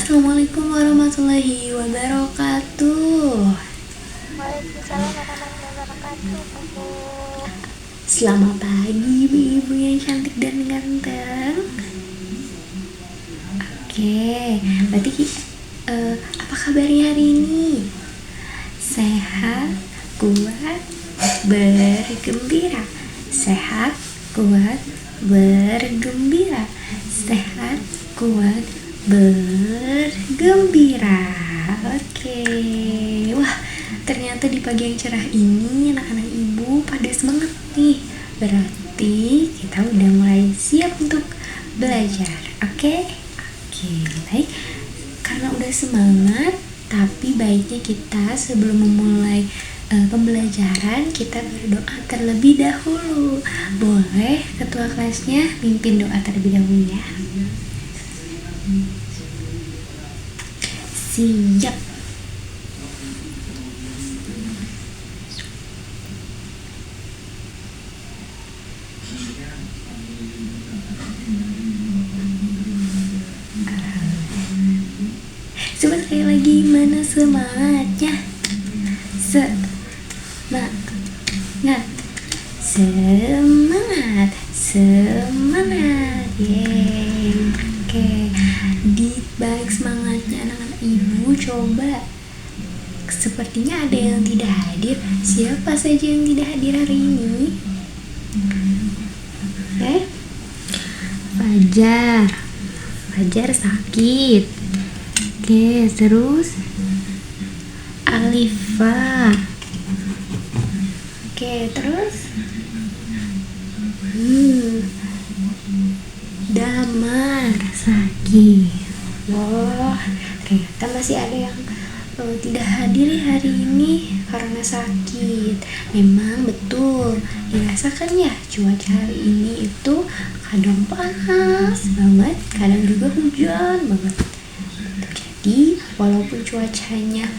Assalamualaikum warahmatullahi wabarakatuh. Waalaikumsalam warahmatullahi wabarakatuh, Bu. Selamat pagi ibu-ibu yang cantik dan ganteng. Oke, berarti apa kabarnya hari ini? Sehat, kuat, bergembira. Sehat, kuat, bergembira. Sehat, kuat, bergembira. Oke. Wah, ternyata di pagi yang cerah ini anak-anak ibu pada semangat nih. Berarti kita udah mulai siap untuk belajar. Oke, baik. Karena udah semangat, tapi baiknya kita sebelum memulai pembelajaran kita berdoa terlebih dahulu. Boleh ketua kelasnya mimpin doa terlebih dahulu ya. Siap. Coba sekali lagi, mana semangatnya? Semangat. Yeay. Oke. Di balik semangatnya anak-anak ibu, coba, sepertinya ada yang tidak hadir. Siapa saja yang tidak hadir hari ini? Fajar sakit. Oke, terus Alifa. Oke, terus Damar sakit. Wah, ternyata masih ada yang tidak hadir hari ini karena sakit. Memang betul dirasakan ya, cuaca hari ini itu kadang panas banget, kadang juga hujan banget. Jadi walaupun cuacanya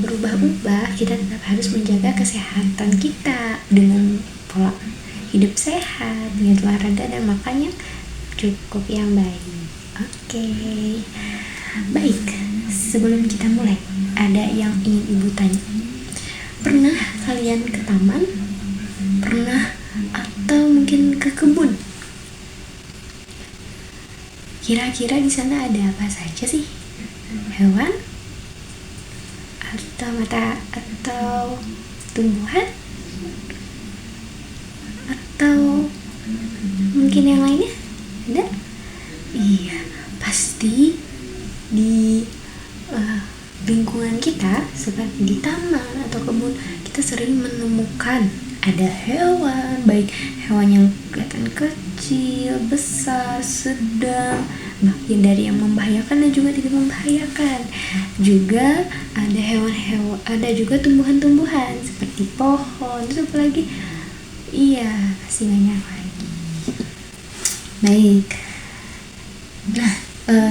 berubah-ubah, kita tetap harus menjaga kesehatan kita dengan pola hidup sehat, dengan olahraga dan makan yang cukup yang baik. Oke. Baik, sebelum kita mulai, ada yang ingin ibu tanya. Pernah kalian ke taman? Pernah atau mungkin ke kebun? Kira-kira di sana ada apa saja sih? Hewan? Atau tumbuhan? Atau mungkin yang lainnya? Ada? Iya, pasti di lingkungan kita seperti di taman atau kebun, kita sering menemukan ada hewan, baik hewan yang kelihatan kecil, besar, sedang, bahkan dari yang membahayakan dan juga tidak membahayakan. Juga ada hewan-hewan, ada juga tumbuhan-tumbuhan seperti pohon, terus apa lagi? Iya, masih banyak lagi. Baik. Nah,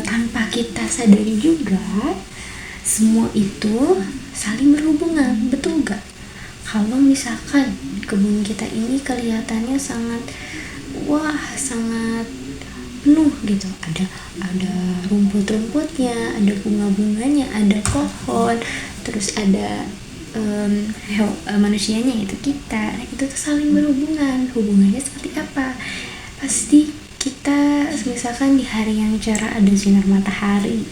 tanpa kita sadari juga, semua itu saling berhubungan, betul gak? Kalau misalkan kebun kita ini kelihatannya sangat penuh gitu, ada rumput-rumputnya, ada bunga-bunganya, ada pohon, terus ada manusianya, itu kita. Nah, itu tuh saling berhubungan. Hubungannya seperti apa? Pasti kita misalkan di hari yang cerah ada sinar matahari.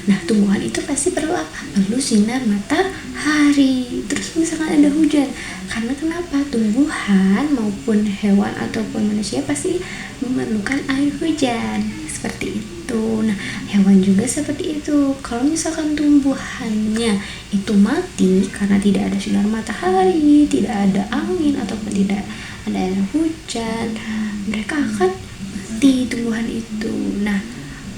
Nah, tumbuhan itu pasti perlu apa? Perlu sinar matahari. Terus misalkan ada hujan. Karena kenapa? Tumbuhan maupun hewan ataupun manusia pasti memerlukan air hujan. Seperti itu. Nah, hewan juga seperti itu. Kalau misalkan tumbuhannya itu mati karena tidak ada sinar matahari, tidak ada angin ataupun tidak ada air hujan, mereka akan mati tumbuhan itu. Nah,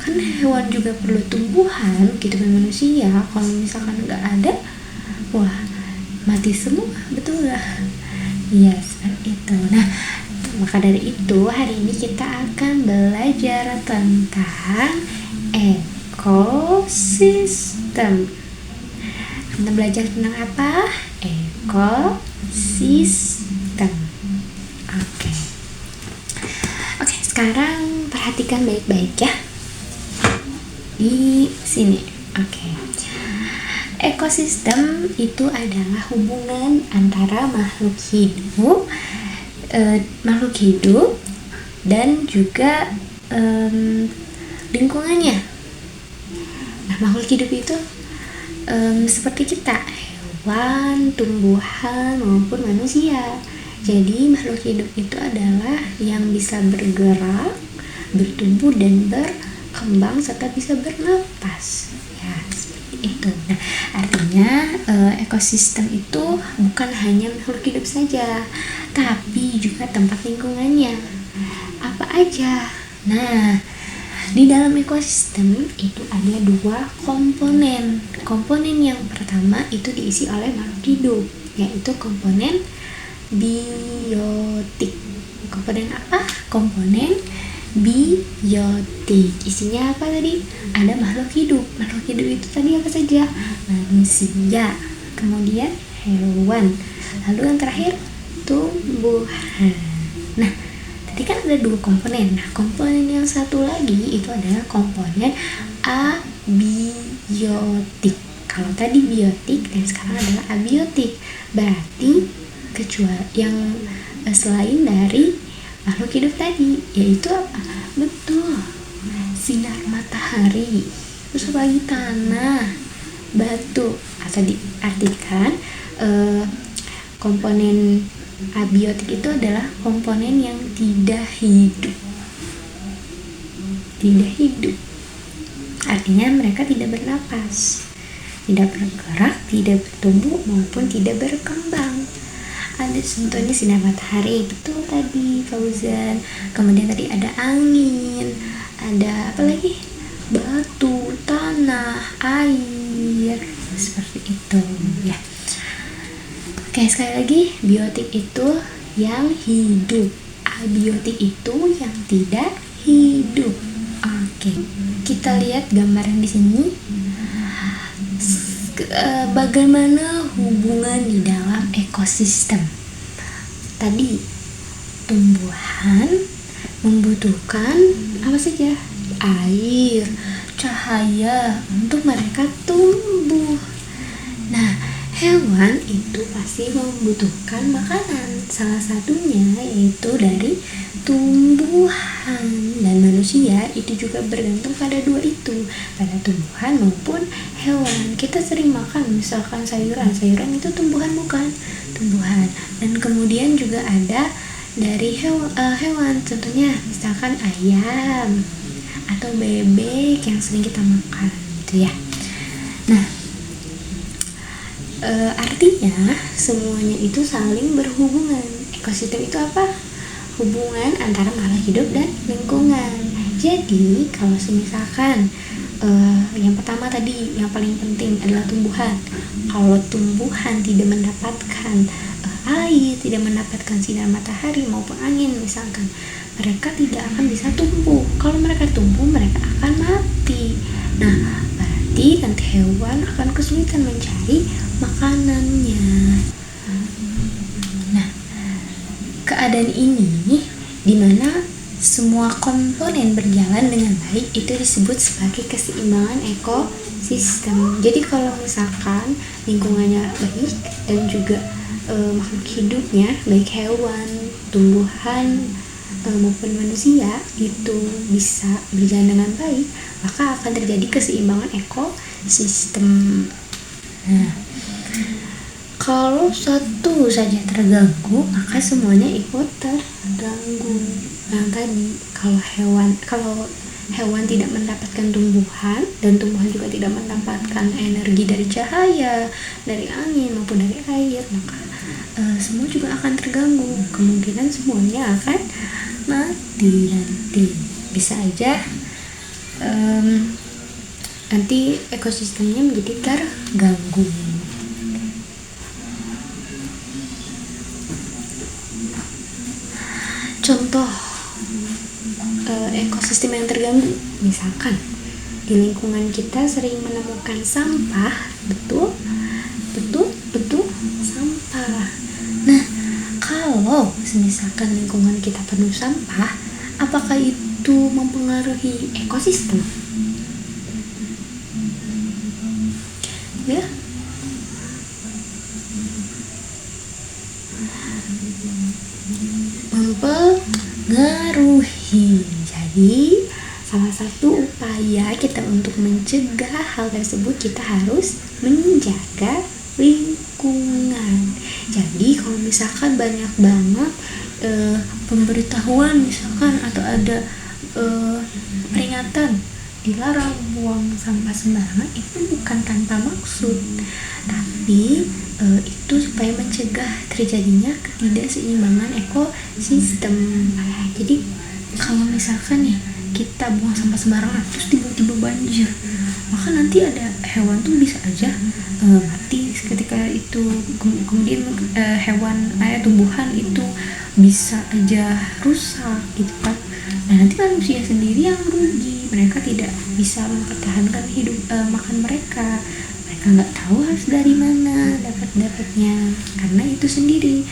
kan hewan juga perlu tumbuhan, gitu kan manusia. Kalau misalkan nggak ada, wah, mati semua, betul nggak? Iya, seperti itu. Nah, maka dari itu hari ini kita akan belajar tentang ekosistem. Kita belajar tentang apa? Ekosistem. Oke, sekarang perhatikan baik-baik ya. di sini. Oke. Ekosistem itu adalah hubungan antara makhluk hidup dan juga lingkungannya. Nah, makhluk hidup itu seperti kita, hewan, tumbuhan maupun manusia. Jadi makhluk hidup itu adalah yang bisa bergerak, bertumbuh dan berkembang serta bisa bernapas. Ya, seperti itu. Nah, artinya ekosistem itu bukan hanya makhluk hidup saja, tapi juga tempat lingkungannya. Apa aja? Nah, di dalam ekosistem itu ada dua komponen. Komponen yang pertama itu diisi oleh makhluk hidup, yaitu komponen biotik. Komponen apa? Komponen biotik. Isinya apa tadi? Ada makhluk hidup. Makhluk hidup itu tadi apa saja? Manusia, kemudian hewan, lalu yang terakhir tumbuhan. Nah, tadi kan ada dua komponen. Nah, komponen yang satu lagi itu adalah komponen abiotik. Kalau tadi biotik dan sekarang adalah abiotik, berarti kecuali yang selain dari makhluk hidup tadi, yaitu apa? Betul, sinar matahari, terus lagi tanah, batu. Atau diartikan komponen abiotik itu adalah komponen yang tidak hidup. Tidak hidup artinya mereka tidak bernapas, tidak bergerak, tidak bertumbuh maupun tidak berkembang. Ada contohnya sinar matahari, betul tadi Fauzan. Kemudian tadi ada angin, ada apa lagi? Batu, tanah, air, seperti itu ya. Oke, sekali lagi, biotik itu yang hidup, abiotik itu yang tidak hidup. Oke, kita lihat gambaran di sini. Bagaimana hubungan di dalam ekosistem? Tadi tumbuhan membutuhkan apa saja? Air, cahaya untuk mereka tumbuh. Nah, hewan itu pasti membutuhkan makanan. Salah satunya yaitu dari tumbuhan, dan manusia itu juga bergantung pada dua itu, pada tumbuhan maupun hewan. Kita sering makan misalkan sayuran itu tumbuhan bukan? Tumbuhan. Dan kemudian juga ada dari hewan, contohnya misalkan ayam atau bebek yang sering kita makan gitu ya. Nah, artinya semuanya itu saling berhubungan. Ekosistem itu apa? Hubungan antara makhluk hidup dan lingkungan. Jadi kalau misalkan yang pertama tadi yang paling penting adalah tumbuhan. Kalau tumbuhan tidak mendapatkan air, tidak mendapatkan sinar matahari maupun angin misalkan, mereka tidak akan bisa tumbuh. Kalau mereka tumbuh, mereka akan mati. Nah, berarti nanti hewan akan kesulitan mencari makanannya. Nah, keadaan ini dimana semua komponen berjalan dengan baik itu disebut sebagai keseimbangan ekosistem. Jadi kalau misalkan lingkungannya baik dan juga makhluk hidupnya baik hewan, tumbuhan maupun manusia itu bisa berjalan dengan baik, maka akan terjadi keseimbangan ekosistem. Nah, kalau satu saja terganggu, maka semuanya ikut terganggu. Nah, tadi kalau hewan tidak mendapatkan tumbuhan dan tumbuhan juga tidak mendapatkan energi dari cahaya, dari angin maupun dari air, maka semua juga akan terganggu. Kemungkinan semuanya akan mati nanti. Bisa aja nanti ekosistemnya menjadi terganggu. Contoh ekosistem yang terganggu, misalkan di lingkungan kita sering menemukan sampah, betul sampah. Nah, kalau misalkan lingkungan kita penuh sampah, apakah itu mempengaruhi ekosistem? ya. Mempengaruhi. Jadi salah satu upaya kita untuk mencegah hal tersebut, kita harus menjaga lingkungan. Jadi kalau misalkan banyak banget pemberitahuan misalkan, atau ada peringatan dilarang buang sampah sembarangan, itu bukan tanpa maksud, tapi itu supaya mencegah terjadinya ketidakseimbangan ekosistem. Jadi kalau misalkan nih kita buang sampah sembarangan terus tiba-tiba banjir, maka nanti ada hewan tuh bisa aja mati ketika itu. Kemudian hewan tumbuhan itu bisa aja rusak gitu kan. Nah nanti manusia sendiri yang rugi, mereka tidak bisa mempertahankan hidup makan mereka nggak tahu harus dari mana dapatnya, karena itu sendiri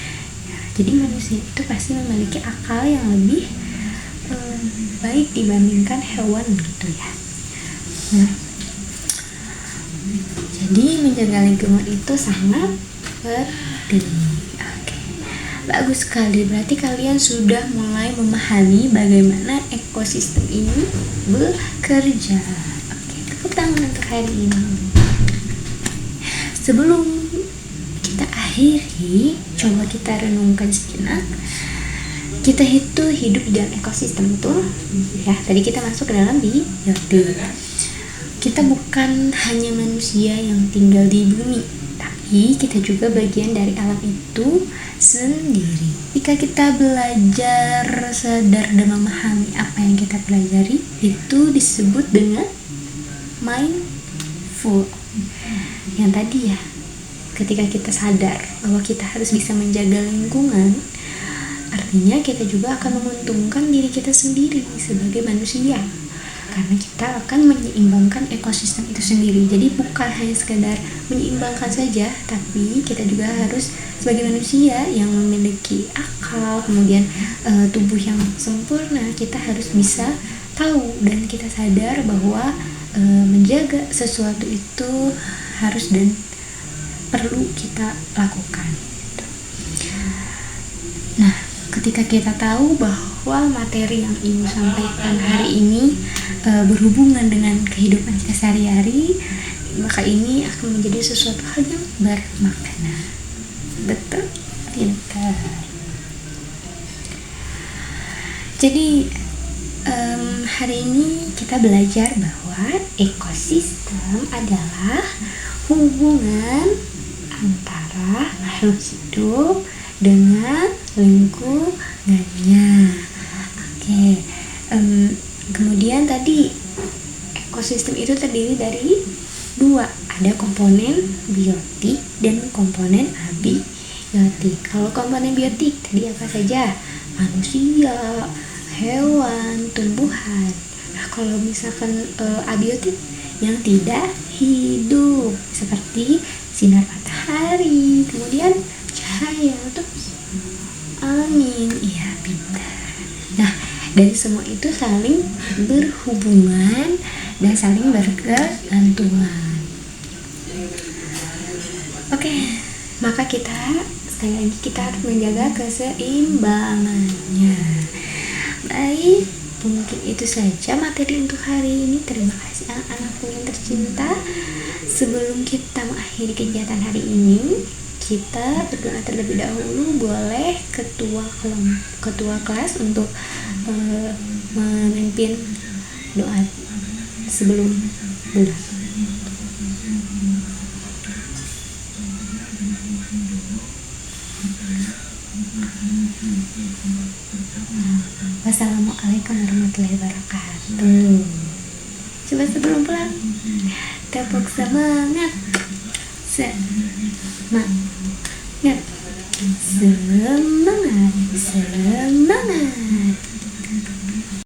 ya. Jadi manusia itu pasti memiliki akal yang lebih baik dibandingkan hewan gitu ya. Nah, jadi menjaga lingkungan itu sangat penting. Oke, bagus sekali. Berarti kalian sudah mulai memahami bagaimana ekosistem ini bekerja. Oke, tepuk tangan untuk hari ini. Sebelum kita akhiri, coba kita renungkan sejenak. Kita itu hidup di dalam ekosistem, betul? Ya, tadi kita masuk ke dalam biotik. Kita bukan hanya manusia yang tinggal di bumi, tapi kita juga bagian dari alam itu sendiri. Jika kita belajar sadar dan memahami apa yang kita pelajari, itu disebut dengan mindful. Yang tadi ya, ketika kita sadar bahwa kita harus bisa menjaga lingkungan, artinya kita juga akan menguntungkan diri kita sendiri sebagai manusia, karena kita akan menyeimbangkan ekosistem itu sendiri. Jadi bukan hanya sekedar menyeimbangkan saja, tapi kita juga harus sebagai manusia yang memiliki akal, kemudian tubuh yang sempurna, kita harus bisa tahu dan kita sadar bahwa menjaga sesuatu itu harus dan perlu kita lakukan. Nah, ketika kita tahu bahwa materi yang Ibu sampaikan hari ini berhubungan dengan kehidupan kita sehari-hari, maka ini akan menjadi sesuatu hal yang bermakna. Betul? Pintar. Jadi hari ini kita belajar bahwa ekosistem adalah hubungan antara makhluk hidup dengan lingkungannya. Oke. Kemudian tadi ekosistem itu terdiri dari dua, ada komponen biotik dan komponen abiotik. Kalau komponen biotik tadi apa saja? Manusia, hewan, tumbuhan. Nah, kalau misalkan abiotik yang tidak hidup, seperti sinar matahari, kemudian cahaya, terus angin. Iya, pintar. Nah, dari semua itu saling berhubungan dan saling bergantungan. Oke, maka sekali lagi kita harus menjaga keseimbangannya. Baik, mungkin itu saja materi untuk hari ini. Terima kasih anak-anakku yang tercinta. Sebelum kita mengakhiri kegiatan hari ini, kita berdoa terlebih dahulu. Boleh ketua kelas untuk memimpin doa sebelum bulan. Wassalamualaikum warahmatullahi wabarakatuh. Coba sebelum pulang, tepuk semangat. Semangat. Semangat.